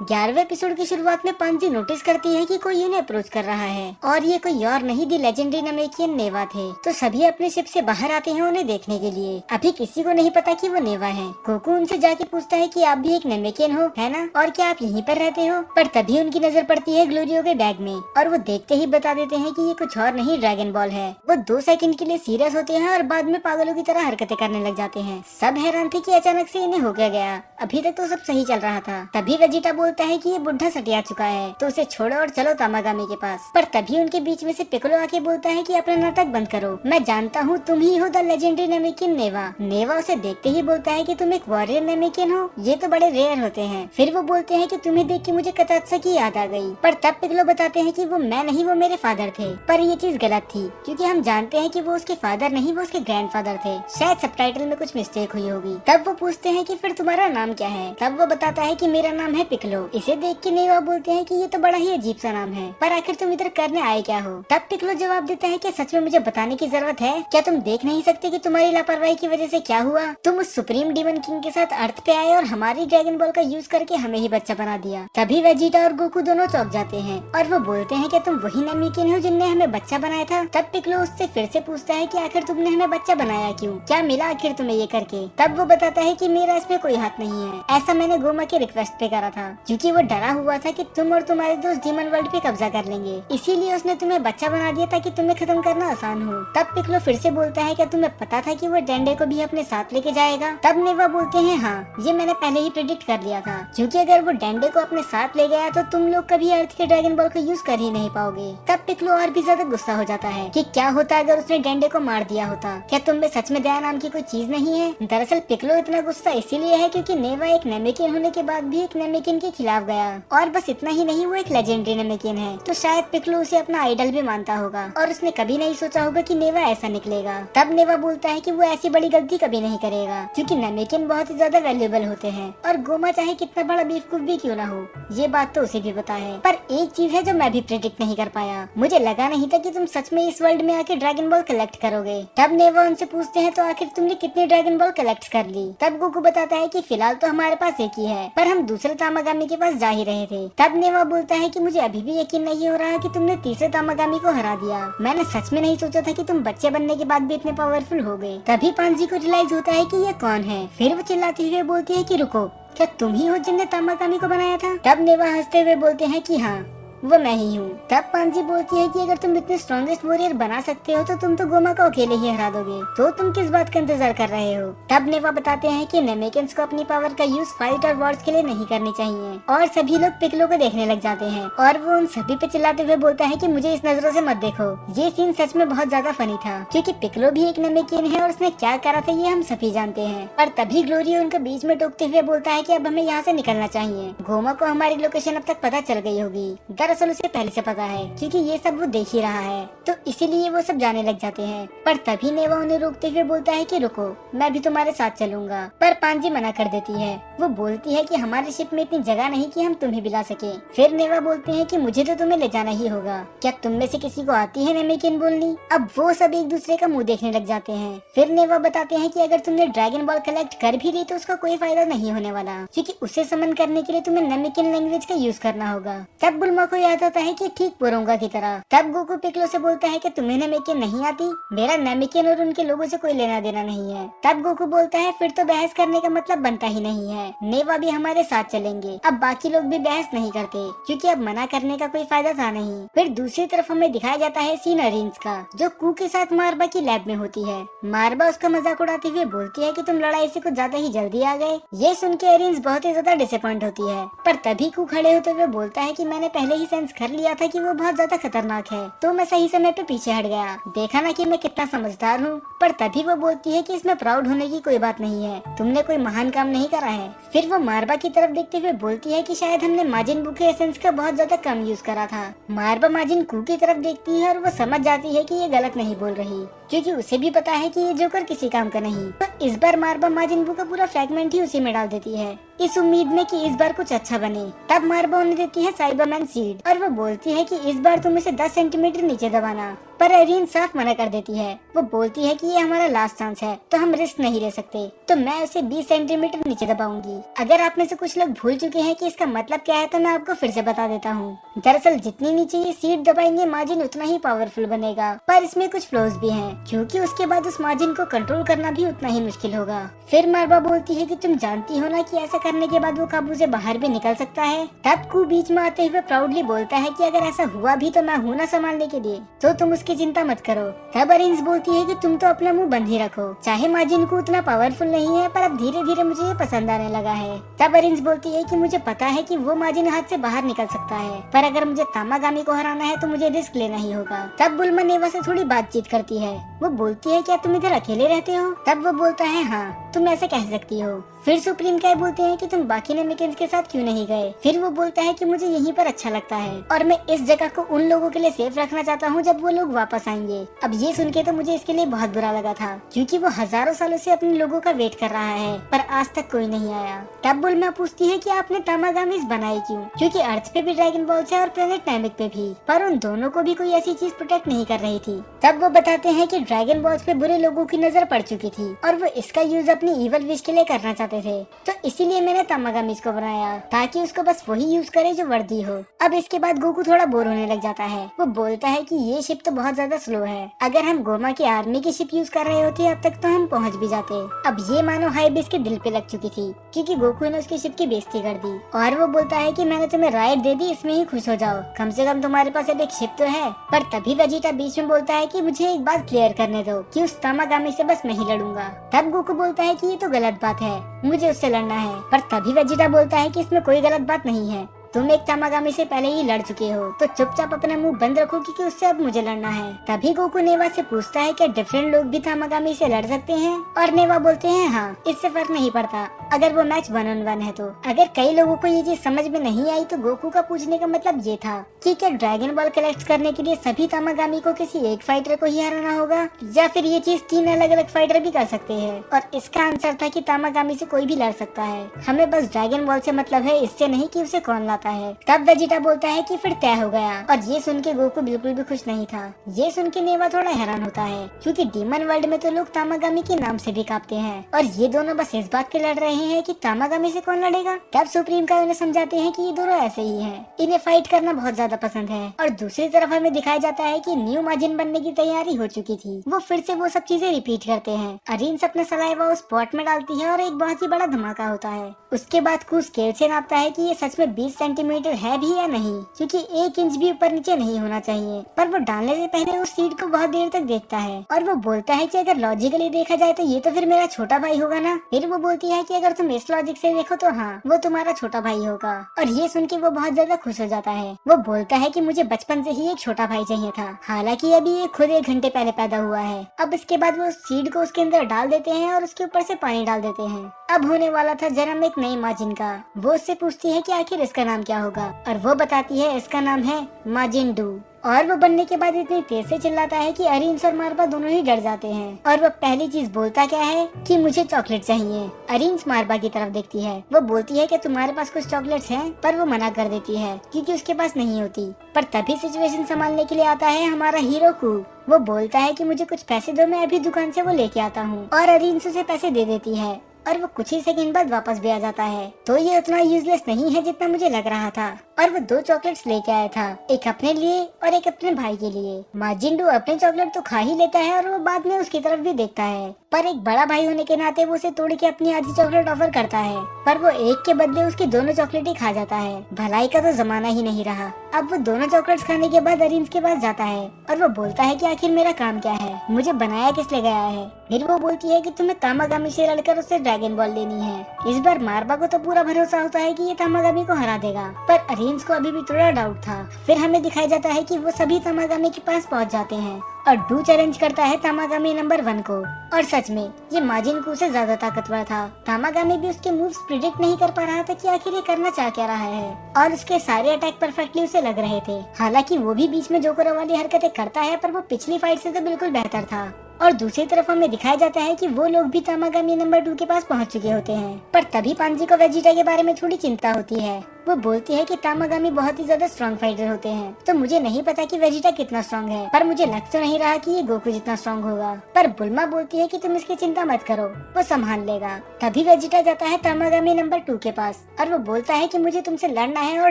11वें episode की शुरुआत में पांजी नोटिस करती है कि कोई उन्हें अप्रोच कर रहा है और ये कोई और नहीं दी लेजेंडरी नेमेकियन नेवा थे। तो सभी अपने शिप से बाहर आते हैं उन्हें देखने के लिए। अभी किसी को नहीं पता कि वो नेवा है। गोकू उनसे जाके पूछता है कि आप भी एक नेमेकियन हो, है ना, और क्या आप यहीं पर रहते हो? पर तभी उनकी नजर पड़ती है ग्लोरियो के बैग में और वो देखते ही बता देते हैं कि ये कुछ और नहीं ड्रैगन बॉल है। वो 2 सेकंड के लिए सीरियस होते हैं और बाद में पागलों की तरह हरकतें करने लग जाते हैं। सब हैरान थे कि अचानक से इन्हें हो क्या गया। अभी तक तो सब सही चल रहा था। तभी वेजिटा बोलता है कि ये बुढ़ा सटिया चुका है तो उसे छोड़ो और चलो तामागामी के पास। पर तभी उनके बीच में से पिकोलो आके बोलता है कि अपना नाटक बंद करो, मैं जानता हूँ तुम ही हो द लेजेंडरी नेमेकियन नेवा। नेवा उसे देखते ही बोलता है कि तुम एक वॉरियर नेमेकियन हो, ये तो बड़े रेयर होते हैं। फिर वो बोलते हैं कि तुम्हें देख के मुझे कतात्सा की याद आ गई। पर तब पिकोलो बताते हैं कि वो मैं नहीं, वो मेरे फादर थे। पर ये चीज गलत थी क्योंकि हम जानते हैं कि वो उसके फादर नहीं, वो उसके ग्रैंडफादर थे। शायद सबटाइटल में कुछ मिस्टेक हुई होगी। तब वो पूछते हैं कि फिर तुम्हारा नाम क्या है? तब वो बताता है कि मेरा नाम है पिकोलो। इसे देख के नेवा बोलते हैं कि ये तो बड़ा ही अजीब सा नाम है, पर आखिर तुम इधर करने आए क्या हो? तब पिकोलो जवाब देता है कि सच में मुझे बताने की जरूरत है? क्या तुम देख नहीं सकते कि तुम्हारी लापरवाही की वजह से क्या हुआ? तुम उस सुप्रीम डीमन किंग के साथ अर्थ पे आए और हमारी ड्रैगन बॉल का यूज करके हमें ही बच्चा बना दिया। तभी वेजिटा और गोकू दोनों चौंक जाते हैं और वो बोलते हैं कि तुम वही नेमेकियन हो जिनने हमें बच्चा बनाया था। तब पिकोलो उससे फिर से पूछता है कि आखिर तुमने हमें बच्चा बनाया क्यों? क्या मिला आखिर तुम्हें ये करके? तब वो बताता है कि मेरा इसमें कोई हाथ नहीं है, ऐसा मैंने गोमा के रिक्वेस्ट पे करा था क्योंकि वो डरा हुआ था कि तुम और तुम्हारे दोस्त डीमन वर्ल्ड पे कब्जा कर लेंगे, इसीलिए उसने तुम्हें बच्चा बना दिया ताकि तुम्हें खत्म करना आसान हो। तब पिकोलो फिर से बोलता है कि तुम्हें पता था कि वो डेंडे को भी अपने साथ लेके जाएगा? तब नेवा बोलते हैं हाँ, ये मैंने पहले ही प्रेडिक्ट कर लिया था क्योंकि अगर वो डेंडे को अपने साथ ले गया तो तुम लोग कभी अर्थ के ड्रैगन बॉल का यूज कर ही नहीं पाओगे। तब पिकोलो और भी ज्यादा गुस्सा हो जाता है कि क्या होता अगर उसने डेंडे को मार दिया होता? क्या तुम में सच में दया नाम की कोई चीज नहीं है? दरअसल पिकोलो इतना गुस्सा इसीलिए है क्योंकि नेवा एक नेमेकियन होने के बाद भी एक नेमेकियन के खिलाफ गया और बस इतना ही नहीं, वो एक लेजेंडरी नेमेकियन है तो शायद पिकोलो उसे अपना आइडल भी मानता होगा और उसने कभी नहीं सोचा होगा कि नेवा ऐसा निकलेगा। तब नेवा बोलता है कि वो ऐसी बड़ी गलती कभी नहीं करेगा क्योंकि नेमेकियन बहुत ही ज्यादा वैल्यूएबल होते हैं और गोमा चाहे कितना बड़ा बेवकूफ भी क्यों ना हो, ये बात तो उसे भी पता है। पर एक चीज है जो मैं भी प्रेडिक्ट नहीं कर पाया, मुझे लगा नहीं था कि तुम सच में इस वर्ल्ड में आके ड्रैगन बॉल कलेक्ट करोगे। तब नेवा उनसे पूछते हैं तो आखिर तुमने कितनी ड्रैगन बॉल कलेक्ट कर ली? तब गोकू बताता है कि फिलहाल तो हमारे पास एक ही है पर हम दूसरे तामागामी के पास जा ही रहे थे। तब नेवा बोलता है कि मुझे अभी भी यकीन नहीं हो रहा कि तुमने तीसरे तामागामी को हरा दिया। मैंने सच में नहीं सोचा था कि तुम बच्चे बनने के बाद भी इतने पावरफुल हो गए। तभी पांजी को रियलाइज होता है कि ये कौन है। फिर वो चिल्लाते हुए बोलती है कि रुको, क्या तुम ही हो जिनने तामागामी को बनाया था? तब नेवा हंसते हुए बोलते हैं कि हाँ, वो मैं ही हूँ। तब पांजी बोलती है कि अगर तुम इतने स्ट्रॉन्गेस्ट वॉरियर बना सकते हो तो तुम तो गोमा को अकेले ही हरा दोगे, तो तुम किस बात का इंतजार कर रहे हो? तब नेवा बताते हैं कि नेमेकियंस को अपनी पावर का यूज फाइट और वॉर्स के लिए नहीं करनी चाहिए और सभी लोग पिकोलो को देखने लग जाते हैं और वो उन सभी पे चिल्लाते हुए बोलता है कि मुझे इस नजरों से मत देखो। ये सीन सच में बहुत ज्यादा फनी था क्योंकि पिकोलो भी एक नेमेकियन है और उसने क्या करा था ये हम सभी जानते हैं। और तभी ग्लोरियो उनके बीच में टोकते हुए बोलता है कि अब हमें यहाँ से निकलना चाहिए। गोमा को हमारी लोकेशन अब तक पता चल गई होगी, दरअसल उसे पहले से पता है क्योंकि ये सब वो देख ही रहा है, तो इसीलिए वो सब जाने लग जाते हैं। पर तभी नेवा उन्हें रोकते हुए बोलता है कि रुको, मैं भी तुम्हारे साथ चलूंगा। पर पांजी मना कर देती है। वो बोलती है कि हमारे शिप में इतनी जगह नहीं कि हम तुम्हें भी ला सके। फिर नेवा बोलते हैं कि मुझे तो तुम्हें ले जाना ही होगा, क्या तुम में से किसी को आती है नेमेकियन बोलनी? अब वो सब एक दूसरे का मुँह देखने लग जाते हैं। फिर नेवा बताते हैं कि अगर तुमने ड्रैगन बॉल कलेक्ट कर भी ली तो उसका कोई फायदा नहीं होने वाला क्योंकि उसे समन करने के लिए तुम्हें नेमेकियन लैंग्वेज का यूज करना होगा। तब बुल्मा को याद आता है कि ठीक पोरोंगा की तरह। तब गोकू पिकोलो से बोलता है कि तुम्हें नेमेकियन नहीं आती, मेरा नेमेकियन और उनके लोगों से कोई लेना देना नहीं है। तब गोकू बोलता है फिर तो बहस करने का मतलब बनता ही नहीं है, नेवा भी हमारे साथ चलेंगे। अब बाकी लोग भी बहस नहीं करते क्योंकि अब मना करने का कोई फायदा था नहीं। फिर दूसरी तरफ हमें दिखाया जाता है सीन अरिंस का जो कू के साथ मारबा की लैब में होती है। मारबा उसका मजाक उड़ाते हुए बोलती है कि तुम लड़ाई से कुछ ज्यादा ही जल्दी आ गए। ये सुन के अरिंस बहुत ही ज्यादा डिसअपॉइंट होती है। पर तभी कू खड़े होते हुए बोलता है कि मैंने पहले ही सेंस कर लिया था कि वो बहुत ज्यादा खतरनाक है तो मैं सही समय पे पीछे हट गया, देखा ना कि मैं कितना समझदार हूँ। पर तभी वो बोलती है कि इसमें प्राउड होने की कोई बात नहीं है, तुमने कोई महान काम नहीं करा है। फिर वो मारबा की तरफ देखते हुए बोलती है कि शायद हमने माजिन बू के एसेंस का बहुत ज्यादा कम यूज करा था। मारबा माजिन कू की तरफ देखती है और वो समझ जाती है कि ये गलत नहीं बोल रही क्योंकि उसे भी पता है कि ये जोकर किसी काम का नहीं। तो इस बार मारबा माजिन बू का पूरा फ्रैगमेंट ही उसी में डाल देती है इस उम्मीद में कि इस बार कुछ अच्छा बने। तब मारबा उन्हें देती है साइबरमैन सीड और वो बोलती है कि इस बार तुम इसे 10 सेंटीमीटर नीचे दबाना। पर अरीन साफ मना कर देती है। वो बोलती है कि ये हमारा लास्ट चांस है, तो हम रिस्क नहीं ले सकते, तो मैं उसे 20 सेंटीमीटर नीचे दबाऊंगी। अगर आप में से कुछ लोग भूल चुके हैं कि इसका मतलब क्या है, तो मैं आपको फिर से बता देता हूँ। दरअसल जितनी नीचे ये सीट दबाएंगे मार्जिन उतना ही पावरफुल बनेगा, पर इसमें कुछ फ्लॉज भी हैं, क्योंकि उसके बाद उस मार्जिन को कंट्रोल करना भी उतना ही मुश्किल होगा। फिर मारबा बोलती है कि तुम जानती हो ना कि ऐसा करने के बाद वो काबू से बाहर भी निकल सकता है। तब कू बीच में आते हुए प्राउडली बोलता है कि अगर ऐसा हुआ भी तो मैं हूँ ना संभालने के लिए, तो तुम उसकी चिंता मत करो। तब अरिंस बोलती है कि तुम तो अपना मुंह बंद ही रखो, चाहे मार्जिन को उतना पावरफुल नहीं है, पर अब धीरे धीरे मुझे ये पसंद आने लगा है। तब अरिंस बोलती है कि मुझे पता है कि वो मार्जिन हाथ से बाहर निकल सकता है, पर अगर मुझे तामागामी को हराना है तो मुझे रिस्क लेना ही होगा। तब बुल्मा नेवा से थोड़ी बातचीत करती है। वो बोलती है क्या तुम इधर अकेले रहते हो? तब वो बोलता है हाँ, तुम ऐसे कह सकती हो। फिर सुप्रीम काय बोलते हैं कि तुम बाकी नेमिकेंस के साथ क्यों नहीं गए? फिर वो बोलता है कि मुझे यहीं पर अच्छा लगता है और मैं इस जगह को उन लोगों के लिए सेफ रखना चाहता हूँ जब वो लोग वापस आएंगे। अब ये सुन के तो मुझे इसके लिए बहुत बुरा लगा था, क्योंकि वो हजारों सालों से अपने लोगों का वेट कर रहा है, पर आज तक कोई नहीं आया। तब बुल्मा पूछती है कि आपने तामागामीज बनाई क्यों? क्योंकि अर्थ पे भी ड्रैगन बॉल्स है और प्लेनेट नामिक पे भी, पर उन दोनों को भी कोई ऐसी चीज प्रोटेक्ट नहीं कर रही थी। तब वो बताते हैं कि ड्रैगन बॉल्स पे बुरे लोगों की नजर पड़ चुकी थी और वो इसका यूज अपनी इवल विश के लिए करना चाहते थे, तो इसीलिए मैंने तामागामीज को बनाया ताकि उसको बस वही यूज करे जो वर्दी हो। अब इसके बाद गोकू थोड़ा बोर होने लग जाता है। वो बोलता है कि ये शिप तो बहुत ज्यादा स्लो है, अगर हम गोमा की आर्मी की शिप यूज कर रहे होते अब तक तो हम पहुंच भी जाते। अब ये मानो हाइबिस के दिल पे लग चुकी थी, क्योंकि गोकू ने उसकी शिप की बेइज्जती कर दी और वो बोलता है कि मैंने तुम्हें राइड दे दी, इसमें ही खुश हो जाओ, कम से कम तुम्हारे पास अब एक शिप तो है। पर तभी वेजिटा बीच में बोलता है कि मुझे एक बात क्लियर करने दो कि उस तामागामी से बस मैं ही लड़ूंगा। तब गोकू बोलता है कि ये तो गलत बात है, मुझे उससे लड़ना है। पर तभी वेजिटा बोलता है कि इसमें कोई गलत बात नहीं है, तुम एक तामागामी से पहले ही लड़ चुके हो, तो चुपचाप अपना मुंह बंद रखो क्योंकि उससे अब मुझे लड़ना है। तभी गोकू नेवा से पूछता है कि डिफरेंट लोग भी तामागामी से लड़ सकते हैं, और नेवा बोलते हैं हाँ, इससे फर्क नहीं पड़ता अगर वो मैच 1-on-1 है तो। अगर कई लोगों को ये चीज समझ में नहीं आई तो गोकू का पूछने का मतलब ये था कि क्या ड्रैगन बॉल कलेक्ट करने के लिए सभी तामागामी को किसी एक फाइटर को ही हराना होगा, या फिर ये चीज 3 अलग अलग फाइटर भी कर सकते हैं। और इसका आंसर था कि तामागामी से कोई भी लड़ सकता है, हमें बस ड्रैगन बॉल से मतलब है, इससे नहीं कि उसे कौन लाता है। तब वेजिटा बोलता है कि फिर तय हो गया, और ये सुन के गोकू बिल्कुल भी खुश नहीं था। ये सुन के नेवा थोड़ा हैरान होता है, क्योंकि डीमन वर्ल्ड में तो लोग तामागामी के नाम से भी कांपते हैं, और ये दोनों बस इस बात के लड़ रहे हैं कि तामागामी से कौन लड़ेगा। तब सुप्रीम का उन्हें समझाते हैं कि ये दोनों ऐसे ही हैं, इन्हें फाइट करना बहुत ज्यादा पसंद है। और दूसरी तरफ हमें दिखाया जाता है कि न्यू मार्जिन बनने की तैयारी हो चुकी थी। वो फिर से वो सब चीजें रिपीट करते हैं। अरिन्स अपना सलाइवा उस पॉट में डालती है और एक बहुत ही बड़ा धमाका होता है। उसके बाद कू स्केल से नापता है कि ये सच में 20 सेंटीमीटर है भी या नहीं, क्योंकि 1 इंच भी ऊपर नीचे नहीं होना चाहिए। पर वो डालने से पहले उस सीड को बहुत देर तक देखता है और वो बोलता है कि अगर लॉजिकली देखा जाए तो ये तो फिर मेरा छोटा भाई होगा ना। फिर वो बोलती है कि अगर तुम इस लॉजिक से देखो तो हाँ, वो तुम्हारा छोटा भाई होगा। और ये सुन के वो बहुत ज्यादा खुश हो जाता है। वो बोलता है कि मुझे बचपन से ही एक छोटा भाई चाहिए था, हालांकि अभी ये खुद 1 घंटे पहले पैदा हुआ है। अब इसके बाद वो सीड को उसके अंदर डाल देते हैं और उसके ऊपर से पानी डाल देते हैं। अब होने वाला था जन्म एक नई मार्जिन का। वो उससे पूछती है कि आखिर इसका नाम क्या होगा, और वो बताती है इसका नाम है मार्जिन डू। और वो बनने के बाद इतनी तेज से चिल्लाता है कि अरिन्स और मारबा दोनों ही डर जाते हैं। और वो पहली चीज बोलता क्या है कि मुझे चॉकलेट चाहिए। अरिन्स मारबा की तरफ देखती है। वो बोलती है कि तुम्हारे पास कुछ चॉकलेट्स हैं, पर वो मना कर देती है क्योंकि उसके पास नहीं होती। पर तभी सिचुएशन संभालने के लिए आता है हमारा हीरो कू। वो बोलता है कि मुझे कुछ पैसे दो, मैं अभी दुकान से वो लेके आता हूँ। और अरिन्स उसे पैसे दे देती है और वो कुछ ही सेकंड बाद वापस भी आ जाता है। तो ये उतना यूजलेस नहीं है जितना मुझे लग रहा था। और वो 2 चॉकलेट्स लेके आया था, एक अपने लिए और एक अपने भाई के लिए। मार्जिन अपने चॉकलेट तो खा ही लेता है और वो बाद में उसकी तरफ भी देखता है, पर एक बड़ा भाई होने के नाते वो उसे तोड़ के अपनी आधी चॉकलेट ऑफर करता है, पर वो एक के बदले उसकी दोनों चॉकलेट ही खा जाता है। भलाई का तो जमाना ही नहीं रहा। अब वो दोनों चॉकलेट्स खाने के बाद अरिन्स के पास जाता है और वो बोलता है कि आखिर मेरा काम क्या है, मुझे बनाया किस लिए गया है। फिर वो बोलती है कि तुम्हें तामागामी से लड़कर उससे ड्रैगन बॉल लेनी है। इस बार मारबा को तो पूरा भरोसा होता है कि ये तामागामी को हरा देगा, पर अरिन्स को अभी भी थोड़ा डाउट था। फिर हमें दिखाया जाता है कि वो सभी तामागामी के पास पहुंच जाते हैं और डू चैलेंज करता है तामागामी नंबर 1 को। और सच में ये मार्जिन कू से ज्यादा ताकतवर था। तामागामी भी उसके मूव्स प्रिडिक्ट नहीं कर पा रहा था कि आखिर ये करना चाह क्या रहा है, और उसके सारे अटैक परफेक्टली उसे लग रहे थे। हालांकि वो भी बीच में जोकरों वाली हरकतें करता है, पर वो पिछली फाइट से तो बिल्कुल बेहतर था। और दूसरी तरफ हमें दिखाया जाता है कि वो लोग भी तामागामी नंबर 2 के पास पहुंच चुके होते हैं। पर तभी पांजी को वेजिटा के बारे में थोड़ी चिंता होती है वो बोलती है कि तामागामी बहुत ही ज्यादा स्ट्रॉन्ग फाइटर होते हैं, तो मुझे नहीं पता कि वेजिटा कितना स्ट्रॉन्ग है, पर मुझे लग तो नहीं रहा कि ये गोकू जितना स्ट्रॉन्ग होगा। पर बुल्मा बोलती है कि तुम इसकी चिंता मत करो, वो संभाल लेगा। तभी वेजिटा जाता है तामागामी नंबर 2 के पास और वो बोलता है कि मुझे तुमसे लड़ना है और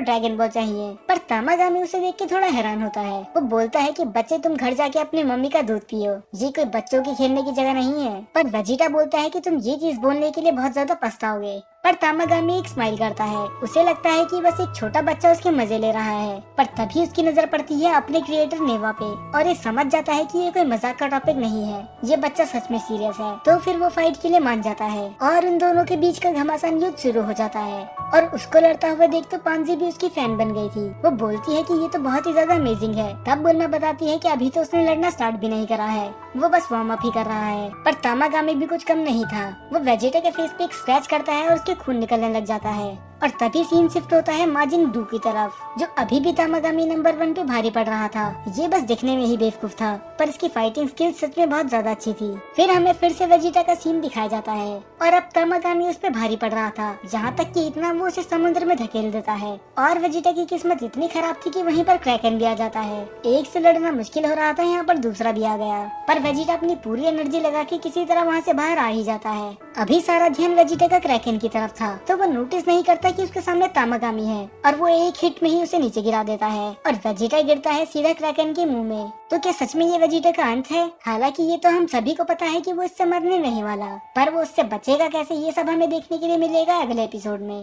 ड्रैगन बॉल चाहिए। पर तामागामी उसे देख के थोड़ा हैरान होता है। वो बोलता है कि बच्चे तुम घर जाके अपनी मम्मी का दूध पियो, ये कोई बच्चों की खेलने की जगह नहीं है। पर वेजिटा बोलता है कि तुम ये चीज बोलने के लिए बहुत ज्यादा पछताओगे। पर तामागामी एक स्माइल करता है, उसे लगता है कि बस एक छोटा बच्चा उसके मजे ले रहा है। पर तभी उसकी नजर पड़ती है अपने क्रिएटर नेवा पे और ये समझ जाता है कि ये कोई मजाक का टॉपिक नहीं है, ये बच्चा सच में सीरियस है। तो फिर वो फाइट के लिए मान जाता है और उन दोनों के बीच का घमासान युद्ध शुरू हो जाता है। और उसको लड़ता हुआ देख तो पांजी भी उसकी फैन बन गई थी। वो बोलती है कि ये तो बहुत ही ज्यादा अमेजिंग है। तब बुल्मा बताती है कि अभी तो उसने लड़ना स्टार्ट भी नहीं करा है, वो बस वार्म अप ही कर रहा है। पर तामागामी भी कुछ कम नहीं था, वो वेजिटा के फेस पे एक स्क्रैच करता है और उसके खून निकलने लग जाता है। और तभी सीन शिफ्ट होता है माजिन डू की तरफ, जो अभी भी तामागामी नंबर 1 पे भारी पड़ रहा था। ये बस दिखने में ही बेवकूफ था, पर इसकी फाइटिंग स्किल सच में बहुत ज्यादा अच्छी थी। फिर हमें फिर से वेजिटा का सीन दिखाया जाता है और अब तामागामी उस पे भारी पड़ रहा था, जहाँ तक कि इतना वो उसे समुद्र में धकेल देता है। और वेजिटा की किस्मत इतनी खराब थी कि वहीं पर क्रैकन भी आ जाता है। एक से लड़ना मुश्किल हो रहा था, यहाँ पर दूसरा भी आ गया। पर वेजिटा अपनी पूरी एनर्जी लगा के किसी तरह वहाँ से बाहर आ ही जाता है। अभी सारा ध्यान वेजिटा का क्रैकन की तरफ था, तो वो नोटिस नहीं करता कि उसके सामने तामागामी है और वो एक हिट में ही उसे नीचे गिरा देता है और वेजिटा गिरता है सीधा क्रैकन के मुंह में। तो क्या सच में ये वेजिटा का अंत है? हालांकि ये तो हम सभी को पता है कि वो इससे मरने नहीं वाला, पर वो उससे बचेगा कैसे, ये सब हमें देखने के लिए मिलेगा अगले एपिसोड में।